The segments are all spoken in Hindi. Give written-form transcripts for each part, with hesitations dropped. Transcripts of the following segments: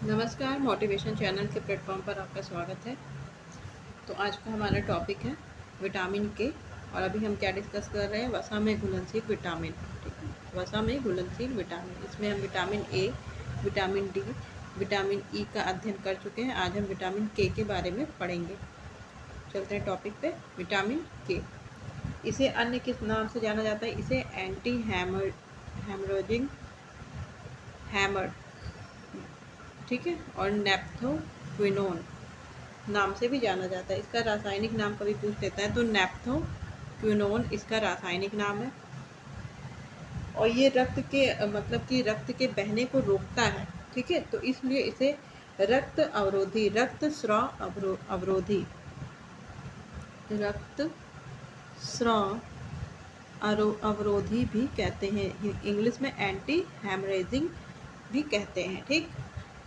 नमस्कार, मोटिवेशन चैनल के प्लेटफॉर्म पर आपका स्वागत है। तो आज का हमारा टॉपिक है विटामिन के। और अभी हम क्या डिस्कस कर रहे हैं, वसा में घुलनशील विटामिन। ठीक है, वसा में घुलनशील विटामिन, इसमें हम vitamin A, vitamin D, vitamin E का अध्ययन कर चुके हैं। आज हम विटामिन के बारे में पढ़ेंगे। चलते हैं टॉपिक पे। विटामिन के, इसे अन्य किस नाम से जाना जाता है? इसे एंटी हेमरेजिंग हैमर, ठीक है, और नेप्थोक्विनोन नाम से भी जाना जाता है। इसका रासायनिक नाम कभी पूछ लेता है तो नेप्थोक्विनोन इसका रासायनिक नाम है। और ये रक्त के मतलब कि रक्त के बहने को रोकता है। ठीक है, तो इसलिए इसे रक्त अवरोधी, रक्त स्राव अवरोधी, रक्त स्राव अवरोधी भी कहते हैं। इंग्लिश में एंटी हेमरेजिंग भी कहते हैं। ठीक,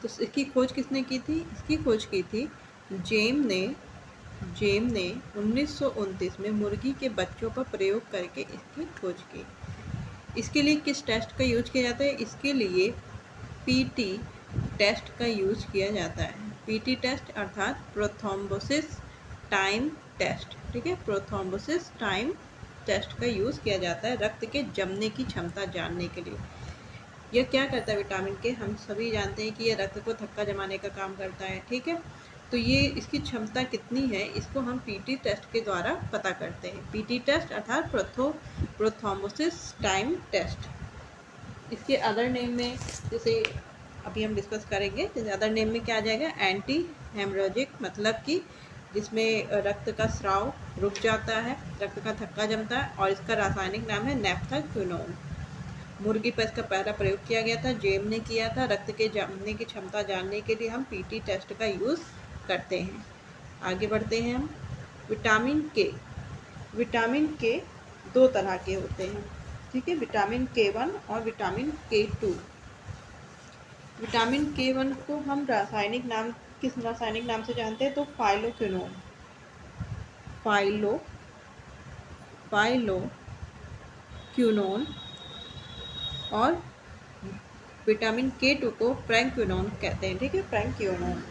तो इसकी खोज किसने की थी? इसकी खोज की थी जेम ने 1929 में मुर्गी के बच्चों पर प्रयोग करके इसकी खोज की। इसके लिए किस टेस्ट का यूज किया जाता है? इसके लिए पीटी टेस्ट का यूज किया जाता है। पीटी टेस्ट अर्थात प्रोथ्रोम्बोसिस टाइम टेस्ट। ठीक है, प्रोथ्रोम्बोसिस टाइम टेस्ट का यूज किया जाता है रक्त के जमने की क्षमता जानने के लिए। यह क्या करता है विटामिन के? हम सभी जानते हैं कि यह रक्त को थक्का जमाने का काम करता है। ठीक है, तो ये इसकी क्षमता कितनी है, इसको हम पीटी टेस्ट के द्वारा पता करते हैं। पीटी टेस्ट अर्थात प्रोथ्रोम्बोसिस टाइम टेस्ट। इसके अदर नेम में, जैसे अभी हम डिस्कस करेंगे, जैसे अदर नेम में क्या आ जाएगा? एंटी हेमरेजिक, मतलब कि जिसमें रक्त का स्राव रुक जाता है, रक्त का थक्का जमता है। और इसका रासायनिक नाम है नेप्थोक्विनोन। मुर्गी पर इसका पहला प्रयोग किया गया था, जेम ने किया था। रक्त के जमने की क्षमता जानने के लिए हम पीटी टेस्ट का यूज़ करते हैं। आगे बढ़ते हैं हम। विटामिन के दो तरह के होते हैं। ठीक है, विटामिन K1 और विटामिन K2। विटामिन K1 को हम रासायनिक नाम, किस रासायनिक नाम से जानते हैं? तो फाइलोक्विनोन। और विटामिन K2 को फ्रैंक्विनोन कहते हैं। ठीक है, फ्रैंक्विनोन।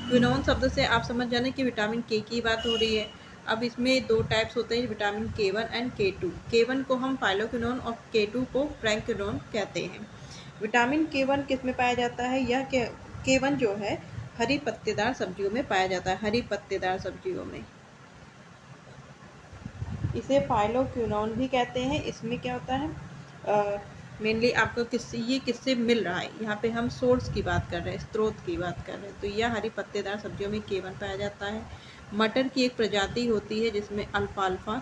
क्विनोन शब्द से आप समझ जाने कि विटामिन के की बात हो रही है। अब इसमें दो टाइप्स होते हैं, vitamin K1 and K2। K1 को हम फाइलोक्विनोन और K2 को फ्रैंक्विनोन कहते हैं। विटामिन K1 किस में पाया जाता है? यह K1 जो है हरी पत्तेदार सब्जियों में पाया जाता है, हरी पत्तेदार सब्जियों में। इसे फाइलोक्विनोन भी कहते हैं। इसमें क्या होता है, मेनली आपको किससे मिल रहा है? यहाँ पे हम सोर्स की बात कर रहे हैं, स्रोत की बात कर रहे हैं। तो यह हरी पत्तेदार सब्जियों में K1 पाया जाता है। मटर की एक प्रजाति होती है जिसमें अल्फाल्फा,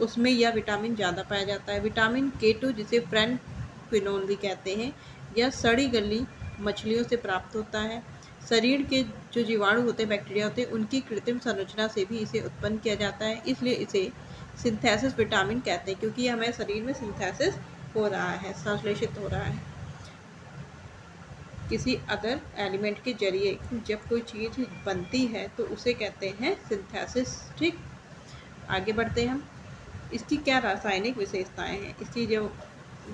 उसमें यह विटामिन ज़्यादा पाया जाता है। विटामिन K2 जिसे फ्रैंक्विनोन भी कहते हैं, यह सड़ी गली मछलियों से प्राप्त होता है। शरीर के जो जीवाणु होते हैं, बैक्टीरिया होते हैं, उनकी कृत्रिम संरचना से भी इसे उत्पन्न किया जाता है। इसलिए इसे सिंथेसिस विटामिन कहते हैं, क्योंकि हमारे शरीर में सिंथेसिस हो रहा है, संश्लेषित हो रहा है किसी अदर एलिमेंट के जरिए। जब कोई चीज़ बनती है तो उसे कहते हैं सिंथेसिस। ठीक, आगे बढ़ते हैं हम। इसकी क्या रासायनिक विशेषताएं हैं? इसकी जो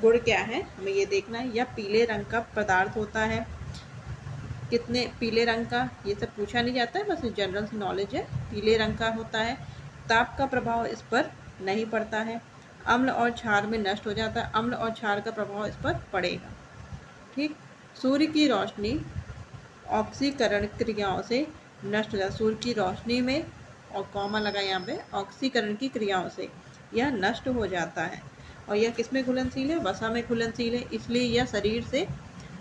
गुण क्या है, हमें ये देखना है। यह पीले रंग का पदार्थ होता है। कितने पीले रंग का, ये सब पूछा नहीं जाता है, बस जनरल नॉलेज है। पीले रंग का होता है। ताप का प्रभाव इस पर नहीं पड़ता है। अम्ल और क्षार में नष्ट हो जाता है। अम्ल और क्षार का प्रभाव इस पर पड़ेगा। ठीक, सूर्य की रोशनी ऑक्सीकरण क्रियाओं से नष्ट हो जाता है। सूर्य की रोशनी में, और कॉमा लगा यहाँ पे, ऑक्सीकरण की क्रियाओं से यह नष्ट हो जाता है। और यह किस में घुलनशील है? वसा में घुलनशील है। इसलिए यह शरीर से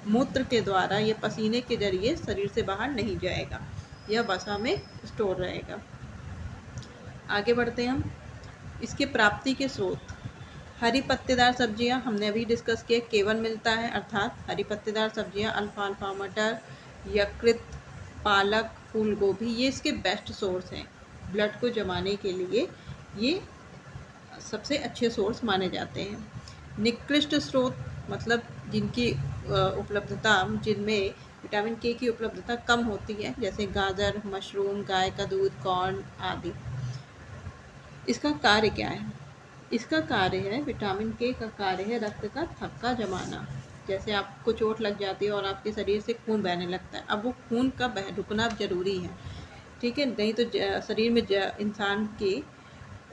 मूत्र के द्वारा, यह पसीने के जरिए शरीर से बाहर नहीं जाएगा, यह वसा में स्टोर रहेगा। आगे बढ़ते हैं हम। इसके प्राप्ति के स्रोत, हरी पत्तेदार सब्जियां, हमने अभी डिस्कस किया। K1 मिलता है, अर्थात हरी पत्तेदार सब्जियां, अल्फाल्फा, मटर, यकृत, पालक, फूल गोभी, ये इसके बेस्ट सोर्स हैं। ब्लड को जमाने के लिए ये सबसे अच्छे सोर्स माने जाते हैं। निकृष्ट स्रोत, मतलब जिनकी उपलब्धता, जिनमें विटामिन के की उपलब्धता कम होती है, जैसे गाजर, मशरूम, गाय का दूध, कॉर्न आदि। इसका कार्य क्या है? इसका कार्य है, विटामिन के का कार्य है रक्त का थक्का जमाना। जैसे आपको चोट लग जाती है और आपके शरीर से खून बहने लगता है, अब वो खून का रुकना ज़रूरी है, ठीक है, नहीं तो शरीर में इंसान के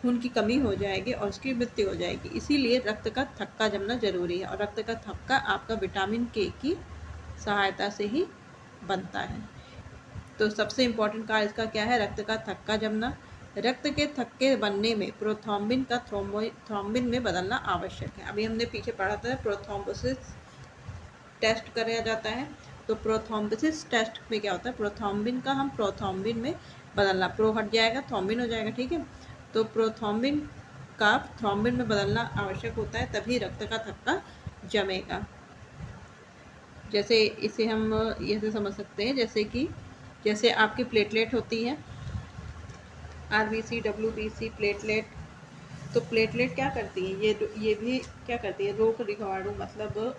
खून की कमी हो जाएगी और उसकी मृत्यु हो जाएगी। इसीलिए रक्त का थक्का जमना ज़रूरी है, और रक्त का थक्का आपका विटामिन के की सहायता से ही बनता है। तो सबसे इम्पोर्टेंट कार्य इसका क्या है? रक्त का थक्का जमना। रक्त के थक्के बनने में प्रोथ्रोम्बिन का थ्रोम्बिन में बदलना आवश्यक है। अभी हमने पीछे पढ़ा था प्रोथ्रोम्बोसिस टेस्ट कराया जाता है। तो प्रोथ्रोम्बोसिस टेस्ट में क्या होता है? प्रोथ्रोम्बिन का हम प्रोथ्रोम्बिन में बदलना, प्रो हट जाएगा, थ्रोम्बिन हो जाएगा, ठीक है। तो प्रोथ्रोम्बिन का थ्रोम्बिन में बदलना आवश्यक होता है, तभी रक्त का थक्का जमेगा। जैसे इसे हम ऐसे समझ सकते हैं, जैसे आपकी प्लेटलेट होती है, आरबीसी, डब्ल्यूबीसी, प्लेटलेट। तो प्लेटलेट क्या करती है? ये भी क्या करती है? रोग निवारण, मतलब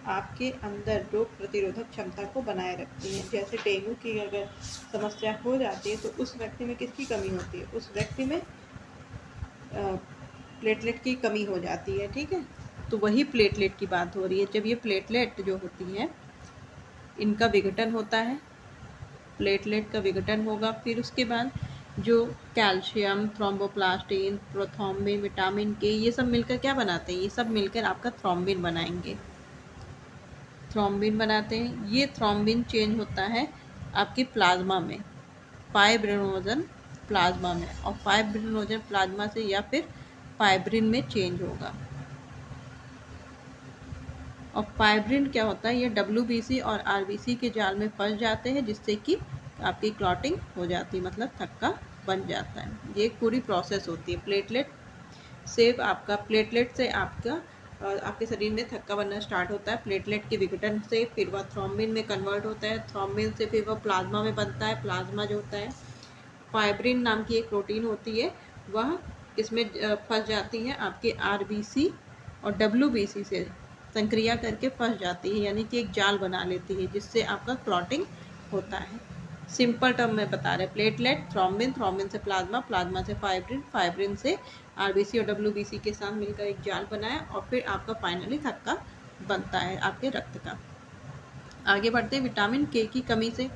आपके अंदर रोग प्रतिरोधक क्षमता को बनाए रखती है। जैसे डेंगू की अगर समस्या हो जाती है तो उस व्यक्ति में किसकी कमी होती है? उस व्यक्ति में प्लेटलेट की कमी हो जाती है, ठीक है। तो वही प्लेटलेट की बात हो रही है। जब ये प्लेटलेट जो होती है, इनका विघटन होता है, प्लेटलेट का विघटन होगा, फिर उसके बाद जो कैल्शियम, थ्रोम्बोप्लास्टिन, प्रोथ्रोम्बिन, विटामिन के, ये सब मिलकर क्या बनाते हैं? ये सब मिलकर आपका थ्रोम्बिन बनाएंगे, थ्रोम्बिन बनाते हैं। ये थ्रोम्बिन चेंज होता है आपकी प्लाज्मा में, फाइब्रिनोजन प्लाज्मा में, और फाइब्रिनोजन प्लाज्मा से या फिर फाइब्रिन में चेंज होगा। और फाइब्रिन क्या होता है? ये डब्ल्यूबीसी और आरबीसी के जाल में फंस जाते हैं, जिससे कि आपकी क्लॉटिंग हो जाती है, मतलब थक्का बन जाता है। ये एक पूरी प्रोसेस होती है। प्लेटलेट से आपके शरीर में थक्का बनना स्टार्ट होता है। प्लेटलेट के विघटन से फिर वह थ्रोम्बिन में कन्वर्ट होता है, थ्रोम्बिन से फिर वह प्लाज्मा में बनता है। प्लाज्मा जो होता है, फाइब्रिन नाम की एक प्रोटीन होती है, वह इसमें फंस जाती है आपके आरबीसी और डब्ल्यूबीसी से संक्रिया करके फंस जाती है, यानी कि एक जाल बना लेती है, जिससे आपका क्लॉटिंग होता है। सिंपल टर्म में बता रहे, प्लेटलेट, थ्रोम्बिन, थ्रोम्बिन से प्लाज्मा, प्लाज्मा से फाइब्रिन, फाइब्रिन से आरबीसी और डब्ल्यूबीसी के साथ मिलकर एक जाल बनाया, और फिर आपका फाइनली थक्का बनता है आपके रक्त का। आगे बढ़ते हैं विटामिन के की कमी से।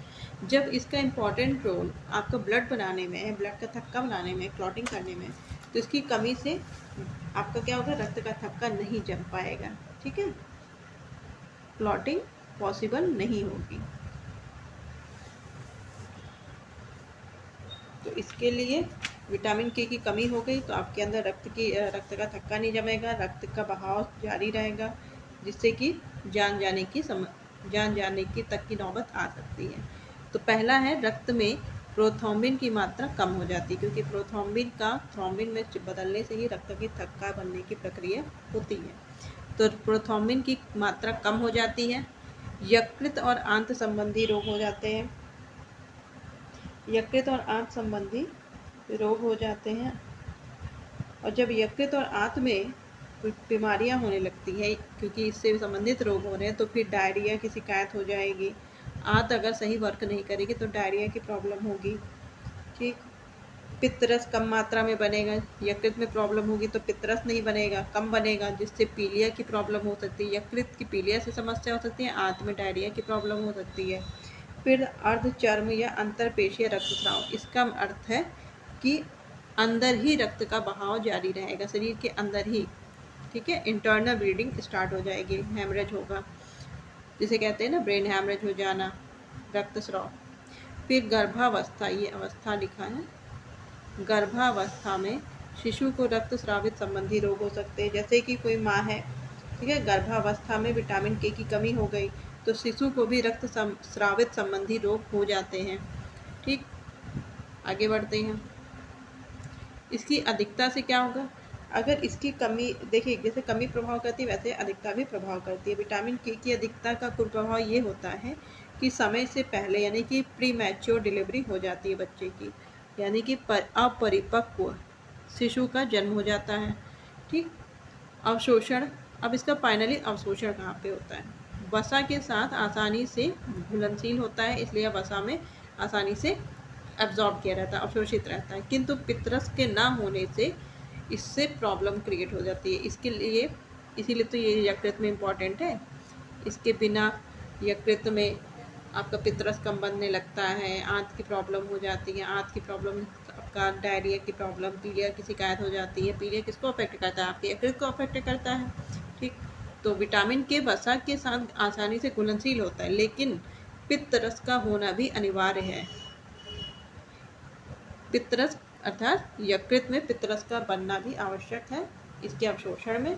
जब इसका इम्पॉर्टेंट रोल आपका ब्लड बनाने में है, ब्लड का थक्का बनाने में, क्लॉटिंग करने में, तो इसकी कमी से आपका क्या होगा? रक्त का थक्का नहीं जम पाएगा, ठीक है, क्लॉटिंग पॉसिबल नहीं होगी। तो इसके लिए विटामिन के की कमी हो गई तो आपके अंदर रक्त का थक्का नहीं जमेगा, रक्त का बहाव जारी रहेगा, जिससे कि जान जाने की तक की नौबत आ सकती है। तो पहला है, रक्त में प्रोथ्रोम्बिन की मात्रा कम हो जाती है, क्योंकि प्रोथ्रोम्बिन का थ्रोम्बिन में बदलने से ही रक्त की थक्का बनने की प्रक्रिया होती है। तो प्रोथ्रोम्बिन की मात्रा कम हो जाती है। यकृत और आंत संबंधी रोग हो जाते हैं, यकृत और आंत संबंधी रोग हो जाते हैं। और जब यकृत और आंत में बीमारियां होने लगती हैं, क्योंकि इससे संबंधित रोग हो रहे हैं, तो फिर डायरिया की शिकायत हो जाएगी। आंत अगर सही वर्क नहीं करेगी तो डायरिया की प्रॉब्लम होगी, ठीक। पित्तरस कम मात्रा में बनेगा, यकृत में प्रॉब्लम होगी तो पित्तरस नहीं बनेगा, कम बनेगा, जिससे पीलिया की प्रॉब्लम हो सकती है। यकृत की पीलिया से समस्या हो सकती है, आंत में डायरिया की प्रॉब्लम हो सकती है। फिर अर्धचर्म या अंतरपेशीय रक्तस्राव, इसका अर्थ है कि अंदर ही रक्त का बहाव जारी रहेगा, शरीर के अंदर ही, ठीक है। इंटरनल ब्लीडिंग स्टार्ट हो जाएगी, हेमरेज होगा, जिसे कहते हैं ना ब्रेन हेमरेज हो जाना, रक्तस्राव। फिर गर्भावस्था, ये अवस्था लिखा है, गर्भावस्था में शिशु को रक्तस्रावित संबंधी रोग हो सकते हैं। जैसे कि कोई माँ है, ठीक है, गर्भावस्था में विटामिन के की कमी हो गई तो शिशु को भी रक्त स्रावित संबंधी रोग हो जाते हैं, ठीक। आगे बढ़ते हैं, इसकी अधिकता से क्या होगा? अगर इसकी कमी, देखिए जैसे कमी प्रभाव करती है वैसे अधिकता भी प्रभाव करती है। विटामिन के की अधिकता का कुप्रभाव ये होता है कि समय से पहले, यानी कि प्री मैच्योर डिलीवरी हो जाती है बच्चे की, यानी कि अपरिपक्व शिशु का जन्म हो जाता है, ठीक। अवशोषण, अब इसका फाइनली अवशोषण कहाँ पे होता है? वसा के साथ आसानी से घुलनशील होता है, इसलिए वसा में आसानी से एब्जॉर्ब किया रहता है, अवशोषित रहता है। किंतु पित्तरस के ना होने से इससे प्रॉब्लम क्रिएट हो जाती है। इसीलिए तो ये यकृत में इम्पॉर्टेंट है इसके बिना यकृत में आपका पित्तरस कम बनने लगता है, आंत की प्रॉब्लम हो जाती है, आंत की प्रॉब्लम आपका डायरिया की प्रॉब्लम, पीलिया की शिकायत हो जाती है। पीलिया किसको अफेक्ट करता है? आपके यकृत को अफेक्ट करता है। ठीक, तो विटामिन के वसा के साथ आसानी से घुलनशील होता है, लेकिन पित्तरस का होना भी अनिवार्य है। पित्तरस अर्थात यकृत में पित्तरस का बनना भी आवश्यक है इसके अवशोषण में,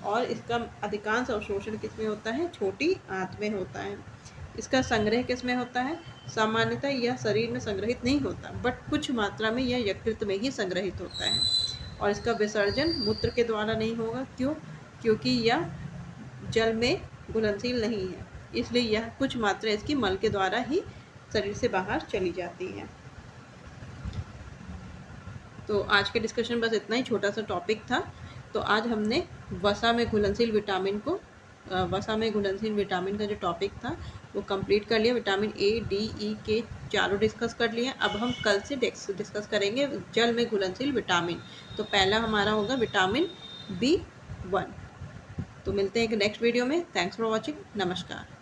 और इसका अधिकांश अवशोषण किसमें होता है? छोटी आंत में होता है। इसका संग्रह किसमें होता है? सामान्यतः यह शरीर में संग्रहित नहीं होता, बट कुछ मात्रा में यह यकृत में ही संग्रहित होता है, और इसका विसर्जन मूत्र के द्वारा नहीं होगा। क्यों? क्योंकि यह जल में घुलनशील नहीं है, इसलिए यह कुछ मात्रा इसकी मल के द्वारा ही शरीर से बाहर चली जाती है। तो आज के डिस्कशन बस इतना ही छोटा सा टॉपिक था। तो आज हमने वसा में घुलनशील विटामिन का जो टॉपिक था वो कंप्लीट कर लिया। विटामिन ए, डी, ई के चारों डिस्कस कर लिए। अब हम कल से डिस्कस करेंगे जल में घुलनशील विटामिन। तो पहला हमारा होगा विटामिन B1। तो मिलते हैं एक नेक्स्ट वीडियो में। Thanks for watching. नमस्कार।